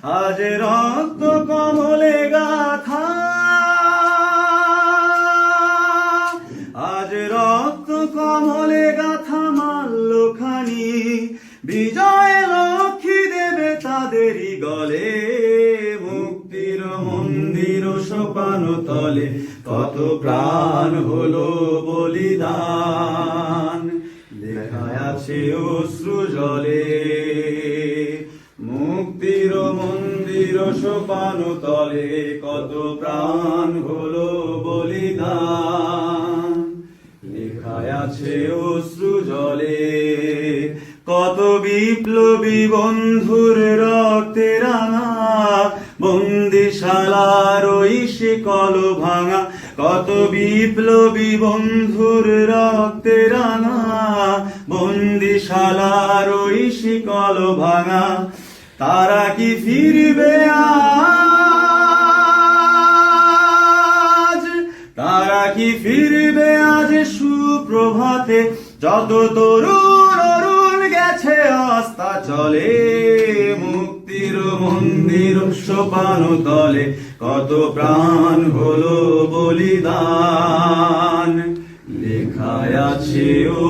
আজ রক্ত কমলে গাথা, আজ রক্ত কমলে গাথা মাল্যখানি, বিজয় লক্ষ্মী দেবে তাদেরই গলে। মুক্তির মন্দির সোপান তলে কত প্রাণ হলো বলিদান, লেখায় আছে অশ্রু জলে। মুক্তির মন্দির সোপান তলে কত প্রাণ হলো বলিদান, লেখায় আছে অশ্রু জলে। কত বিপ্লবী বন্ধুর রক্তে রাঙা, বন্দিশালার ওই শিকল ভাঙা। কত বিপ্লবী বন্ধুর রক্তে রাঙা, বন্দিশালার ওই শিকল ভাঙা। তারা কি ফিরবে আজ, তারা কি ফিরবে আজ সুপ্রভাতে? যত তরুণ অরুণ গেছে আস্থা চলে, মুক্তির মন্দির সোপান তলে কত প্রাণ হলো বলিদান, লেখায় আছে ও